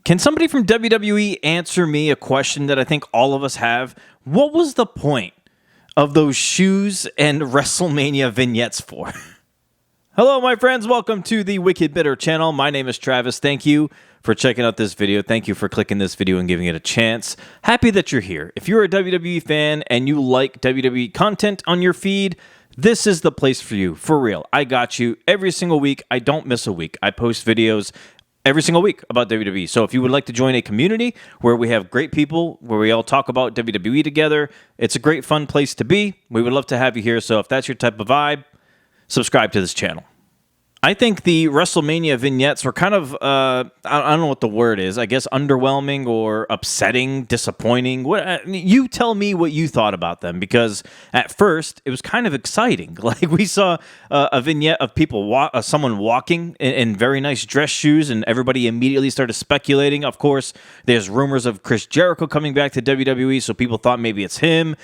Can somebody from WWE answer me a question that I think all of us have? What was the point of those shoes and WrestleMania vignettes for? Hello, my friends. Welcome to the Wicked Bitter channel. My name is Travis. Thank you for checking out this video. Thank you for clicking this video and giving it a chance. Happy that you're here. If you're a WWE fan and you like WWE content on your feed, this is the place for you. For real. I got you every single week. I don't miss a week. I post videos every single week about WWE. So if you would like to join a community where we have great people, where we all talk about WWE together, it's a great fun place to be. We would love to have you here. So if that's your type of vibe, subscribe to this channel. I think the WrestleMania vignettes were kind of, I don't know what the word is, I guess underwhelming or upsetting, disappointing. You tell me what you thought about them, because at first it was kind of exciting. Like we saw a vignette of people, someone walking in very nice dress shoes, and everybody immediately started speculating. Of course, there's rumors of Chris Jericho coming back to WWE, so people thought maybe it's him.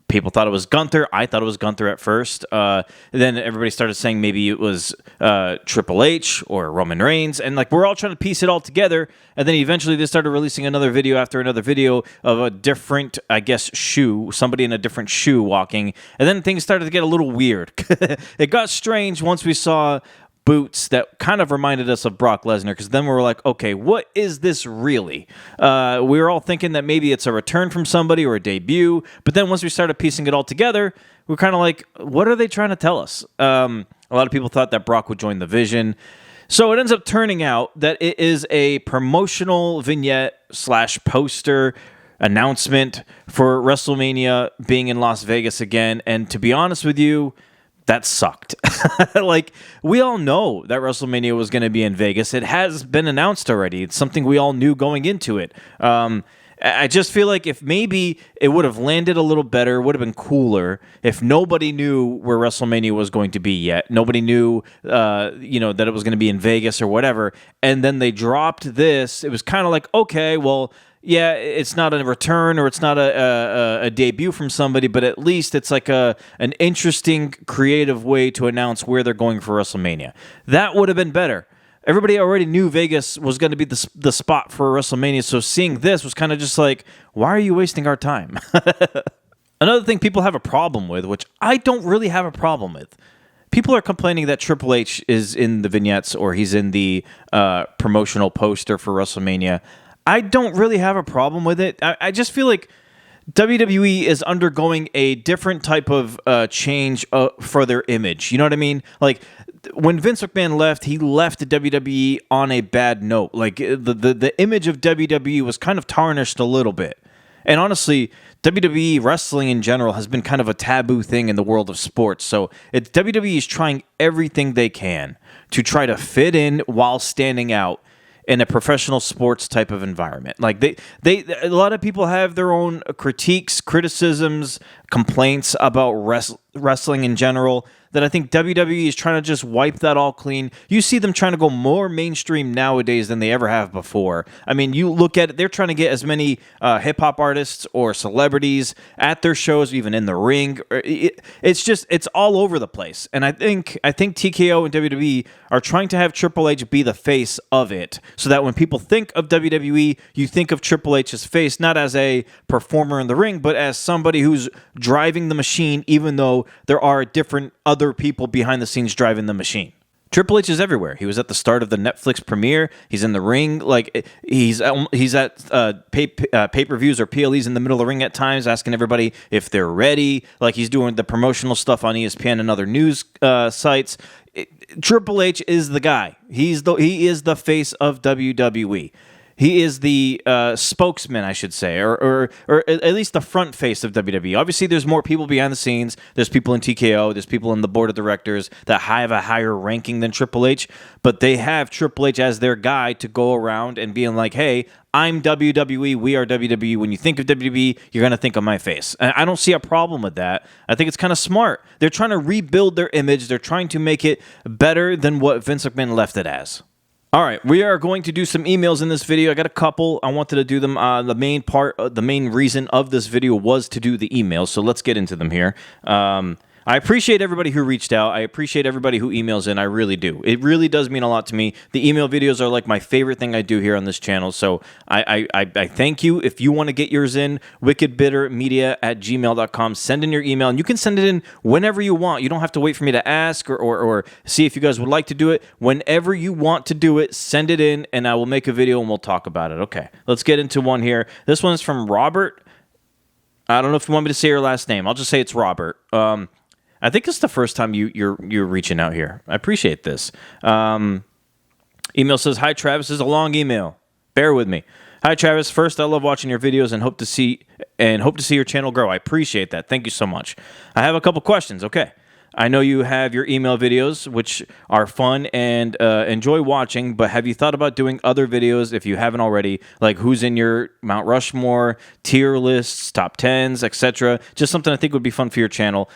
People thought it was Gunther. I thought it was Gunther at first. Then everybody started saying maybe it was Triple H or Roman Reigns. And like we're all trying to piece it all together. And then eventually they started releasing another video after another video of a different, I guess, shoe. Somebody in a different shoe walking. And then things started to get a little weird. It got strange once we saw boots that kind of reminded us of Brock Lesnar, because then we were like, okay, what is this really? We were all thinking that maybe it's a return from somebody or a debut, but then once we started piecing it all together, we were kind of like, what are they trying to tell us? A lot of people thought that Brock would join the Vision. So it ends up turning out that it is a promotional vignette / poster announcement for WrestleMania being in Las Vegas again, and to be honest with you, that sucked. Like, we all know that WrestleMania was going to be in Vegas. It has been announced already. It's something we all knew going into it. I just feel like if maybe it would have landed a little better, would have been cooler if nobody knew where WrestleMania was going to be yet. Nobody knew, that it was going to be in Vegas or whatever. And then they dropped this. It was kind of like, okay, well, yeah, it's not a return or it's not a debut from somebody, but at least it's like an interesting, creative way to announce where they're going for WrestleMania. That would have been better. Everybody already knew Vegas was going to be the spot for WrestleMania, so seeing this was kind of just like, why are you wasting our time? Another thing people have a problem with, which I don't really have a problem with, people are complaining that Triple H is in the vignettes or he's in the promotional poster for WrestleMania. I don't really have a problem with it. I just feel like WWE is undergoing a different type of change for their image. You know what I mean? Like, when Vince McMahon left, he left WWE on a bad note. Like, the image of WWE was kind of tarnished a little bit. And honestly, WWE wrestling in general has been kind of a taboo thing in the world of sports. So WWE is trying everything they can to try to fit in while standing out in a professional sports type of environment. Like a lot of people have their own critiques, criticisms, complaints about wrestling in general, that I think WWE is trying to just wipe that all clean. You see them trying to go more mainstream nowadays than they ever have before. I mean, you look at it, they're trying to get as many hip-hop artists or celebrities at their shows, even in the ring. It's all over the place. And I think TKO and WWE are trying to have Triple H be the face of it, so that when people think of WWE, you think of Triple H's face, not as a performer in the ring, but as somebody who's driving the machine, even though there are different other people behind the scenes driving the machine. Triple H is everywhere. He was at the start of the Netflix premiere. He's in the ring. Like, he's at pay-per-views or PLEs in the middle of the ring at times, asking everybody if they're ready. Like, he's doing the promotional stuff on ESPN and other news sites. Triple H is the guy. He is the face of WWE. He is the spokesman, I should say, or at least the front face of WWE. Obviously, there's more people behind the scenes. There's people in TKO. There's people in the board of directors that have a higher ranking than Triple H. But they have Triple H as their guy to go around and being like, hey, I'm WWE. We are WWE. When you think of WWE, you're going to think of my face. And I don't see a problem with that. I think it's kind of smart. They're trying to rebuild their image. They're trying to make it better than what Vince McMahon left it as. All right, we are going to do some emails in this video. I got a couple. I wanted to do them. The main reason of this video was to do the emails, so let's get into them here. I appreciate everybody who reached out. I appreciate everybody who emails in. I really do. It really does mean a lot to me. The email videos are like my favorite thing I do here on this channel. So I thank you. If you want to get yours in, wickedbittermedia@gmail.com. Send in your email, and you can send it in whenever you want. You don't have to wait for me to ask or see if you guys would like to do it. Whenever you want to do it, send it in, and I will make a video and we'll talk about it. Okay, let's get into one here. This one is from Robert. I don't know if you want me to say your last name. I'll just say it's Robert. I think it's the first time you're reaching out here. I appreciate this. Email says, "Hi Travis." This is a long email. Bear with me. "Hi Travis. First, I love watching your videos and hope to see your channel grow. I appreciate that. Thank you so much. I have a couple questions." Okay. "I know you have your email videos, which are fun and enjoy watching, but have you thought about doing other videos if you haven't already, like who's in your Mount Rushmore, tier lists, top 10s, etc.? Just something I think would be fun for your channel."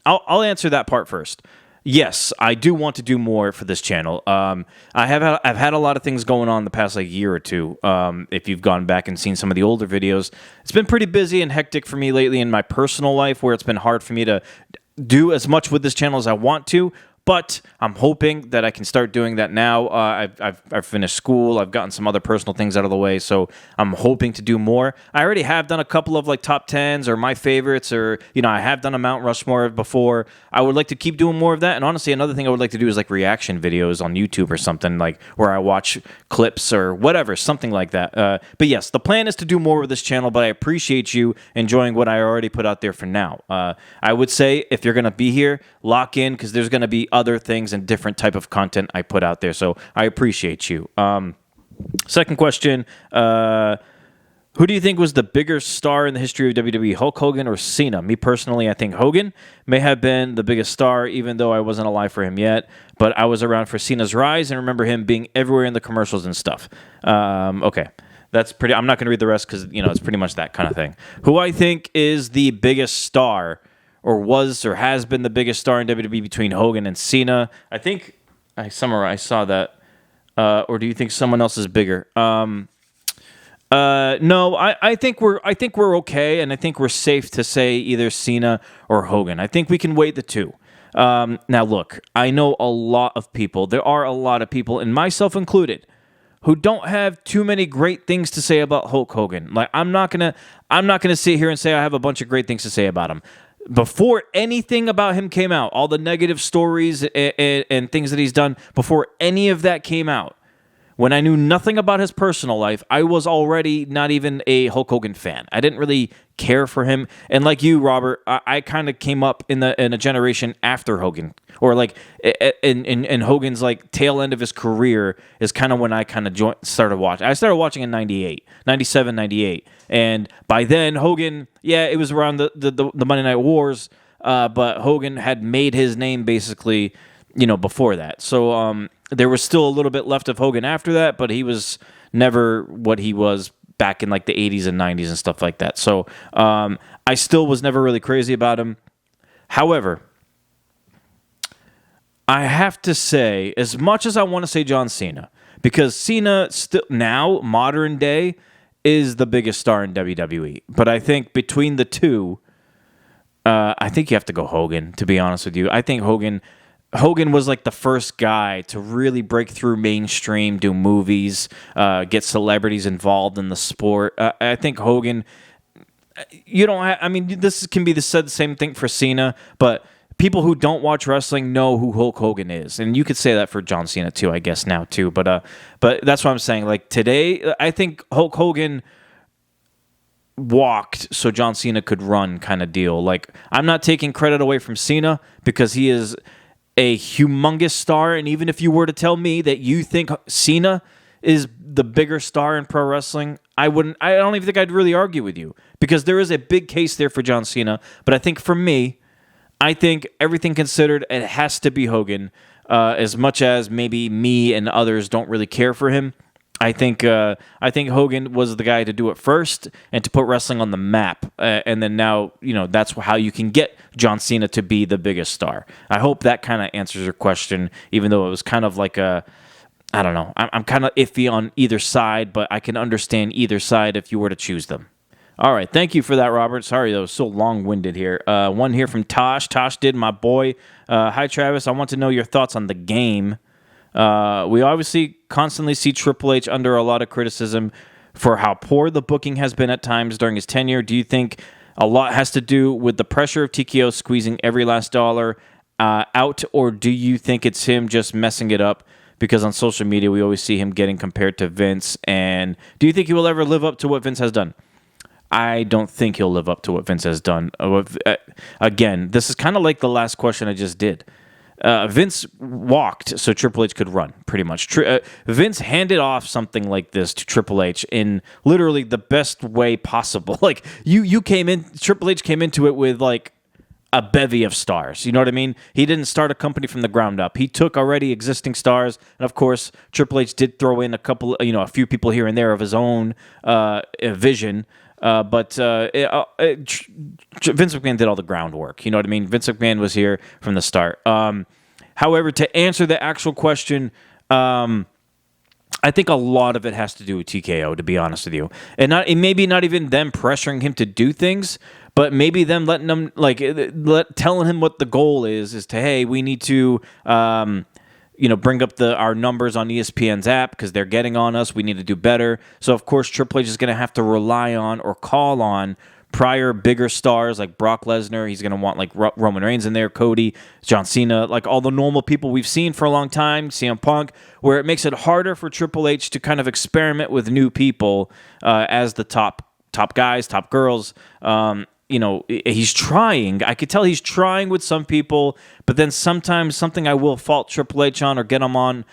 I'll answer that part first. Yes, I do want to do more for this channel. I've had a lot of things going on the past year or two. If you've gone back and seen some of the older videos, it's been pretty busy and hectic for me lately in my personal life, where it's been hard for me to do as much with this channel as I want to. But I'm hoping that I can start doing that now. I've finished school. I've gotten some other personal things out of the way, so I'm hoping to do more. I already have done a couple of top 10s or my favorites, or I have done a Mount Rushmore before. I would like to keep doing more of that. And honestly, another thing I would like to do is reaction videos on YouTube or something, where I watch clips or whatever, something like that. But yes, the plan is to do more with this channel. But I appreciate you enjoying what I already put out there for now. I would say if you're gonna be here, lock in, because there's gonna be other things and different type of content I put out there. So I appreciate you. Second question. Who do you think was the bigger star in the history of WWE, Hulk Hogan or Cena? Me personally, I think Hogan may have been the biggest star, even though I wasn't alive for him yet. But I was around for Cena's rise and remember him being everywhere in the commercials and stuff. Okay. That's pretty. I'm not going to read the rest because, it's pretty much that kind of thing. Who I think is the biggest star, or was or has been the biggest star in WWE between Hogan and Cena? I think I saw that. Or do you think someone else is bigger? No, I think we're okay, and I think we're safe to say either Cena or Hogan. I think we can weigh the two. Now, look, I know a lot of people. There are a lot of people, and myself included, who don't have too many great things to say about Hulk Hogan. I'm not gonna sit here and say I have a bunch of great things to say about him. Before anything about him came out, all the negative stories and things that he's done, before any of that came out, when I knew nothing about his personal life, I was already not even a Hulk Hogan fan. I didn't really care for him. And like you, Robert, I kind of came up in a generation after Hogan, or in Hogan's tail end of his career is kind of when I kind of started watching. I started watching in 97, 98. And by then, Hogan, it was around the Monday Night Wars, but Hogan had made his name basically, before that. So there was still a little bit left of Hogan after that, but he was never what he was back in the 80s and 90s and stuff like that. So I still was never really crazy about him. However, I have to say, as much as I want to say John Cena, because Cena still now, modern day, is the biggest star in WWE. But I think between the two, I think you have to go Hogan, to be honest with you. I think Hogan was the first guy to really break through mainstream, do movies, get celebrities involved in the sport. I think Hogan, this can be the same thing for Cena, but people who don't watch wrestling know who Hulk Hogan is. And you could say that for John Cena too, I guess now too. But that's what I'm saying. Today, I think Hulk Hogan walked so John Cena could run kind of deal. I'm not taking credit away from Cena because he is a humongous star, and even if you were to tell me that you think Cena is the bigger star in pro wrestling, I don't even think I'd really argue with you, because there is a big case there for John Cena. But I think for me, everything considered, it has to be Hogan. As much as maybe me and others don't really care for him, I think Hogan was the guy to do it first and to put wrestling on the map. And then now, that's how you can get John Cena to be the biggest star. I hope that kind of answers your question, even though it was kind of I don't know. I'm kind of iffy on either side, but I can understand either side if you were to choose them. All right, thank you for that, Robert. Sorry that was so long-winded here. One here from Tosh. Tosh did, my boy. Hi, Travis. I want to know your thoughts on the game. We obviously constantly see Triple H under a lot of criticism for how poor the booking has been at times during his tenure. Do you think a lot has to do with the pressure of TKO squeezing every last dollar out, or do you think it's him just messing it up? Because on social media, we always see him getting compared to Vince. And do you think he will ever live up to what Vince has done? I don't think he'll live up to what Vince has done. Again, this is kind of like the last question I just did. Vince walked so Triple H could run, pretty much. Vince handed off something like this to Triple H in literally the best way possible. Like, you came in, Triple H came into it with, like, a bevy of stars. You know what I mean? He didn't start a company from the ground up. He took already existing stars, and of course, Triple H did throw in a few people here and there of his own vision. But Vince McMahon did all the groundwork. You know what I mean? Vince McMahon was here from the start. However, to answer the actual question, I think a lot of it has to do with TKO, to be honest with you. And maybe not even them pressuring him to do things, but maybe them letting him, telling him what the goal is to, hey, we need to, bring up our numbers on ESPN's app because they're getting on us. We need to do better. So, of course, Triple H is going to have to rely on or call on prior bigger stars like Brock Lesnar. He's going to want Roman Reigns in there, Cody, John Cena, like all the normal people we've seen for a long time, CM Punk, where it makes it harder for Triple H to kind of experiment with new people as the top guys, top girls. He's trying. I could tell he's trying with some people, but then sometimes something I will fault Triple H on or get on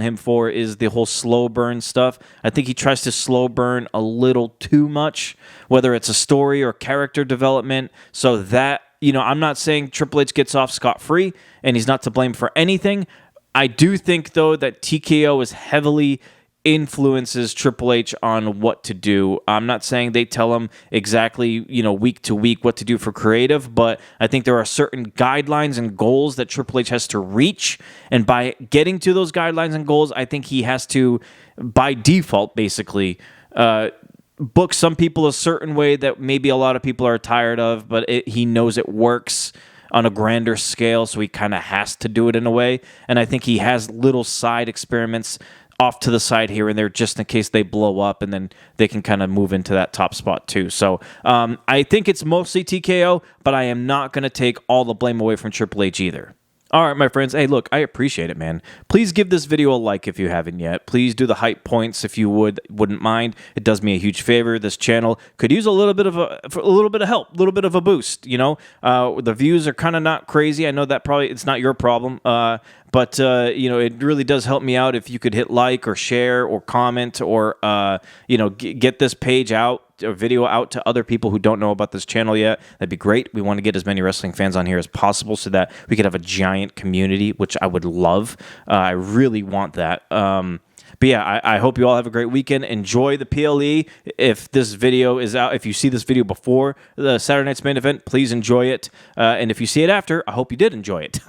him for is the whole slow burn stuff. I think he tries to slow burn a little too much, whether it's a story or character development. So that, I'm not saying Triple H gets off scot-free and he's not to blame for anything. I do think, though, that TKO is heavily influences Triple H on what to do. I'm not saying they tell him exactly, week to week what to do for creative, but I think there are certain guidelines and goals that Triple H has to reach, and by getting to those guidelines and goals, I think he has to, by default, basically, book some people a certain way that maybe a lot of people are tired of, but he knows it works on a grander scale, so he kind of has to do it in a way, and I think he has little side experiments off to the side here and there just in case they blow up, and then they can kind of move into that top spot too. So I think it's mostly TKO, but I am not going to take all the blame away from Triple H either. All right, my friends. Hey, look, I appreciate it, man. Please give this video a like if you haven't yet. Please do the hype points if you wouldn't mind. It does me a huge favor. This channel could use a little bit of help, a little bit of a boost. The views are kind of not crazy. I know that probably it's not your problem. But it really does help me out if you could hit like or share or comment or get this page out or video out to other people who don't know about this channel yet. That'd be great. We want to get as many wrestling fans on here as possible so that we could have a giant community, which I would love. I really want that. But yeah, I hope you all have a great weekend. Enjoy the PLE. If this video is out, if you see this video before the Saturday Night's Main Event, please enjoy it. And if you see it after, I hope you did enjoy it.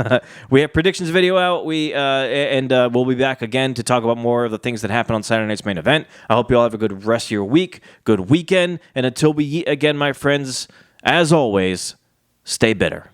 We have predictions video out. We'll be back again to talk about more of the things that happen on Saturday Night's Main Event. I hope you all have a good rest of your week, good weekend. And until we meet again, my friends, as always, stay bitter.